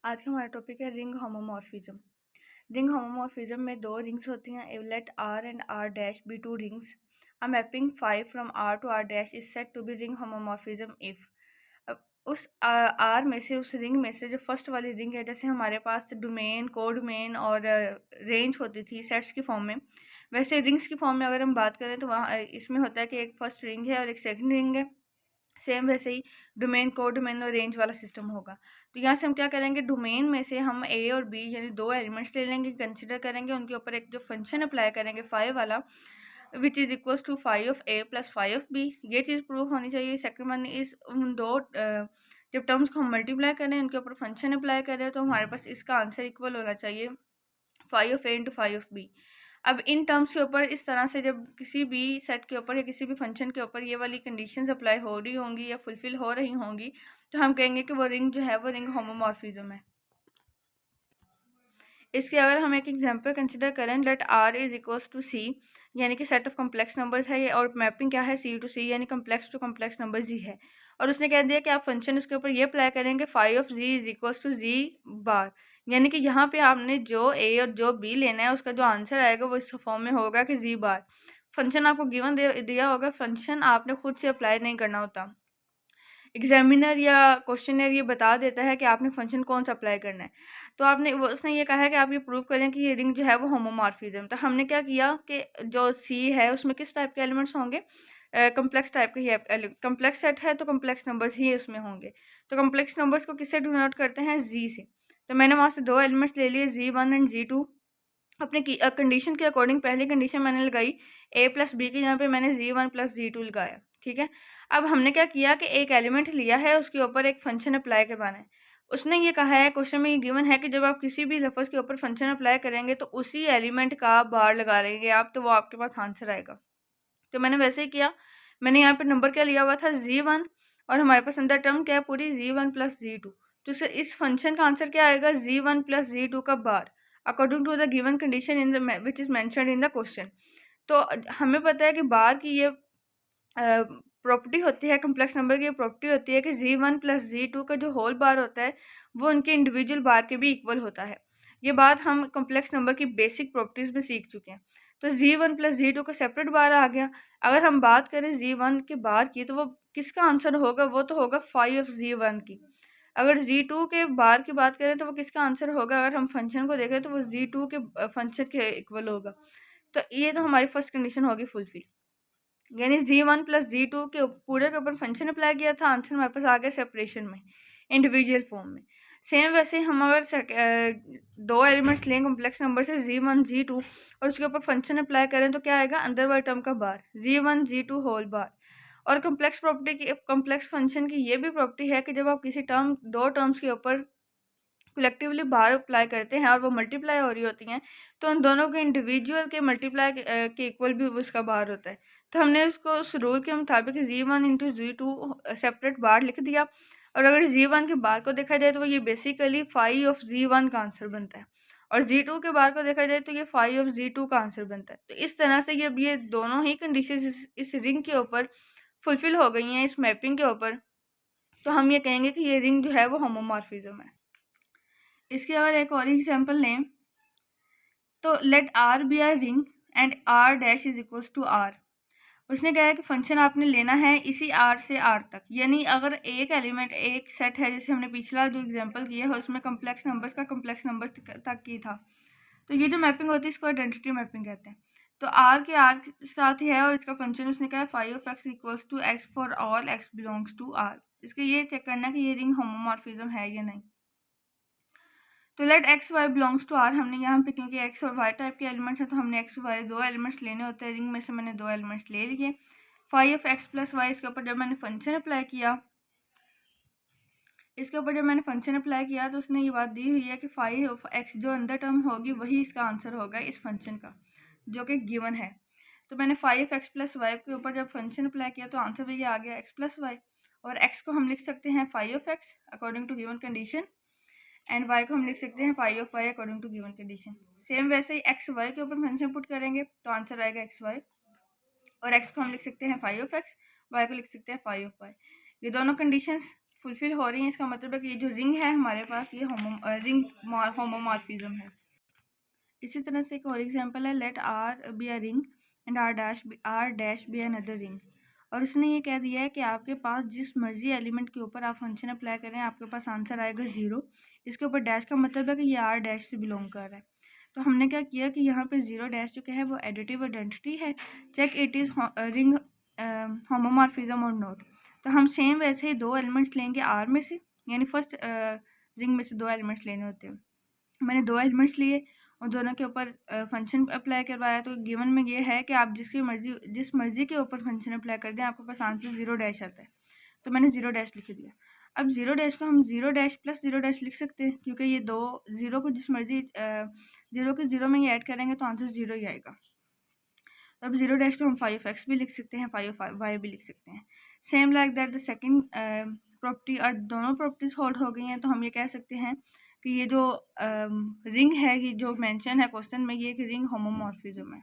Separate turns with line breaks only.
आज का हमारा टॉपिक है रिंग होमोमॉर्फिज्म। रिंग होमोमॉर्फिज्म में दो रिंग्स होती हैं। If let R and R dash be two rings, a mapping 5 from R to R dash is said to be ring homomorphism if उस R में से, उस रिंग में से जो फर्स्ट वाली रिंग है, जैसे हमारे पास डोमेन, कोडोमेन और रेंज होती थी सेट्स की फॉर्म में, वैसे रिंग्स की फॉर्म में अगर हम बात करें तो वहाँ इसमें होता है कि एक फर्स्ट रिंग है और एक सेकंड रिंग है। सेम वैसे ही डोमेन, कोडोमेन और रेंज वाला सिस्टम होगा। तो यहाँ से हम क्या करेंगे, डोमेन में से हम ए और बी यानी दो एलिमेंट्स ले लेंगे, कंसिडर करेंगे, उनके ऊपर एक जो फंक्शन अप्लाई करेंगे फाइव वाला, which is equals to five of A plus five of B. ये चीज़ प्रूव होनी चाहिए। सेकंड वन इज उन दो जब टर्म्स को हम मल्टीप्लाई करें, उनके ऊपर फंक्शन अप्लाई करें, तो हमारे पास इसका आंसर इक्वल होना चाहिए five of A into five of B. अब इन टर्म्स के ऊपर इस तरह से जब किसी भी सेट के ऊपर या किसी भी फंक्शन के ऊपर ये वाली कंडीशंस अप्लाई हो रही होंगी या फुलफिल हो रही होंगी, तो हम कहेंगे कि वो रिंग जो है वो रिंग होमोमॉर्फिज्म है। इसके अगर हम एक एग्जांपल कंसिडर करें, let R is equals to C, यानी कि सेट ऑफ कम्प्लेक्स नंबर्स है ये, और मैपिंग क्या है, सी टू सी, यानी कम्प्लेक्स टू कम्प्लेक्स नंबर जी है। और उसने कह दिया कि आप फंक्शन उसके ऊपर ये अप्लाई करेंगे five of G is equals to G bar, यानी कि यहाँ पे आपने जो ए और जो बी लेना है उसका जो आंसर आएगा वो इस फॉर्म में होगा कि जी बार। फंक्शन आपको गिवन दिया होगा, फंक्शन आपने खुद से अप्लाई नहीं करना होता। एग्जामिनर या क्वेश्चनर ये बता देता है कि आपने फंक्शन कौन सा अप्लाई करना है। तो आपने उसने ये कहा है कि आप ये प्रूव करें कि ये रिंग जो है वो होमोमॉर्फिज्म। तो हमने क्या किया कि जो सी है उसमें किस टाइप के एलिमेंट्स होंगे, कम्प्लेक्स टाइप के ही, कम्प्लेक्स सेट है तो कम्प्लेक्स नंबर्स ही उसमें होंगे। तो कम्प्लेक्स नंबर्स को किससे डिनोट करते हैं, जी से। तो मैंने वहाँ से दो एलिमेंट्स ले लिए, जी1 एंड जी2। अपने कंडीशन के अकॉर्डिंग पहली कंडीशन मैंने लगाई ए प्लस बी की, यहाँ पे मैंने जी1 प्लस जी2 लगाया। ठीक है। अब हमने क्या किया कि एक एलिमेंट लिया है, उसके ऊपर एक फंक्शन अप्लाई करवाना है। उसने ये कहा है, क्वेश्चन में ये गिवन है कि जब आप किसी भी लफ्ज़ के ऊपर फंक्शन अप्लाई करेंगे तो उसी एलिमेंट का बार लगा लेंगे आप, तो वो आपके पास आंसर आएगा। तो मैंने वैसे ही किया। मैंने यहाँ पे नंबर क्या लिया हुआ था, जी1, और हमारे पास अंदर टर्म क्या है पूरी, जी1 प्लस जी2। तो इस फंक्शन का आंसर क्या आएगा, जी1 प्लस जी2 का bar, according to the given condition in the which is mentioned in the question. तो हमें पता है कि बार की ये प्रॉपर्टी होती है, कम्प्लेक्स नंबर की ये प्रॉपर्टी होती है कि जी1 प्लस जी2 का जो होल बार होता है वो उनके इंडिविजुअल बार के भी इक्वल होता है। ये बात हम कम्प्लेक्स नंबर की बेसिक प्रॉपर्टीज़ में सीख चुके हैं। तो जी1 प्लस जी2 का सेपरेट बार आ गया। अगर हम बात करें जी1 के बार की, तो वो किसका आंसर होगा, वो तो होगा फाइव ऑफ जी1 की। अगर जी2 के बार की बात करें तो वो किसका आंसर होगा, अगर हम फंक्शन को देखें तो वो जी2 के फंक्शन के इक्वल होगा। तो ये तो हमारी फर्स्ट कंडीशन होगी फुलफिल, यानी जी1 प्लस जी2 के पूरे के ऊपर फंक्शन अप्लाई किया था, आंसर हमारे पास आ गया सेपरेशन में, इंडिविजुअल फॉर्म में। सेम वैसे हम अगर दो एलिमेंट्स लें कम्प्लेक्स नंबर से, जी1 जी2, और उसके ऊपर फंक्शन अप्लाई करें तो क्या आएगा, अंदर वाले टर्म का बार, जी1 जी2 होल बार। और कम्प्लेक्स प्रॉपर्टी की, कम्प्लेक्स फंक्शन की ये भी प्रॉपर्टी है कि जब आप किसी दो टर्म्स के ऊपर कलेक्टिवली बार अप्लाई करते हैं और वो मल्टीप्लाई हो रही होती हैं, तो उन दोनों के इंडिविजुअल के मल्टीप्लाई के इक्वल भी उसका बार होता है। तो हमने उसको उस रूल के मुताबिक जी1 इंटू जी2 सेपरेट बार लिख दिया। और अगर जी1 के बार को देखा जाए तो ये बेसिकली फाइव ऑफ जी1 का आंसर बनता है, और जी2 के बार को देखा जाए तो ये फाइव ऑफ जी2 का आंसर बनता है। तो इस तरह से ये दोनों ही कंडीशन इस रिंग के ऊपर फुलफिल हो गई हैं, इस मैपिंग के ऊपर। तो हम ये कहेंगे कि ये रिंग जो है वो होमोमॉर्फिज्म है। इसके अगर एक और एग्जांपल लें, तो let R be R ring and R dash is equals to R. उसने कहा है कि फंक्शन आपने लेना है इसी आर से आर तक, यानी अगर एक एलिमेंट, एक सेट है, जैसे हमने पिछला जो एग्जांपल किया है उसमें कम्प्लेक्स नंबर्स का कम्प्लेक्स नंबर्स तक की था, तो ये जो मैपिंग होती है इसको आइडेंटिटी मैपिंग कहते हैं। तो आर के आर के साथ ही है और इसका फंक्शन उसने कहा है five of X equals to X for all X belongs to R. इसके ये चेक करना कि ये रिंग होमोमॉर्फिज्म है या नहीं। तो let X Y belongs to R, हमने यहाँ पे क्योंकि एक्स और वाई टाइप के एलिमेंट्स हैं तो हमने एक्स और वाई दो एलिमेंट्स लेने होते हैं। रिंग में से मैंने दो एलिमेंट्स ले लिए। Five of X plus Y, इसके ऊपर जब मैंने फंक्शन अप्लाई किया, तो उसने ये बात दी हुई है कि फाइव ऑफ एक्स जो अंदर टर्म होगी वही इसका आंसर होगा इस फंक्शन का, जो कि गिवन है। तो मैंने फाइव एक्स प्लस वाई के ऊपर जब फंक्शन अप्लाई किया तो आंसर भी ये आ गया एक्स प्लस वाई। और एक्स को हम लिख सकते हैं five of X according to given condition, and Y को हम लिख सकते हैं five of Y according to given condition. Same वैसे ही एक्स वाई के ऊपर फंक्शन पुट करेंगे तो आंसर आएगा एक्स वाई, और एक्स को हम लिख सकते हैं फाइव ऑफ एक्स, वाई को लिख सकते हैं फाइव ऑफ वाई। ये दोनों कंडीशंस फुलफिल हो रही हैं, इसका मतलब है कि ये जो रिंग है हमारे पास ये रिंग होमोमॉर्फिज्म है। इसी तरह से एक और एग्जांपल है, let R be a ring and R dash be another ring. और उसने ये कह दिया है कि आपके पास जिस मर्जी एलिमेंट के ऊपर आप फंक्शन अप्लाई करें आपके पास आंसर आएगा 0। इसके ऊपर डैश का मतलब है कि ये आर डैश से बिलोंग कर रहा है। तो हमने क्या किया कि यहाँ पे 0 डैश जो क्या है वो एडिटिव आइडेंटिटी है, check it is ring homomorphism और नोट। तो हम सेम वैसे ही 2 एलिमेंट्स लेंगे आर में से, यानी फर्स्ट रिंग में से 2 एलिमेंट्स लेने होते हैं। मैंने 2 एलिमेंट्स लिए और दोनों के ऊपर फंक्शन अप्लाई करवाया। तो गिवन में ये है कि आप जिस मर्जी के ऊपर फंक्शन अप्लाई कर दें आपके पास आंसर 0 डैश आता है। तो मैंने 0 डैश लिख दिया। अब 0 डैश को हम 0 डैश प्लस 0 डैश लिख सकते हैं, क्योंकि ये 2 0 को जिस मर्जी 0 के 0 में ये ऐड करेंगे तो आंसर 0 ही आएगा। तो अब 0 डैश को हम 5x भी लिख सकते हैं, 5y भी लिख सकते हैं। Same like that the second property, और दोनों प्रॉपर्टीज होल्ड हो गई हैं। तो हम ये कह सकते हैं कि ये जो रिंग है, ये जो मेंशन है क्वेश्चन में, ये एक रिंग होमोमॉर्फिज्म है।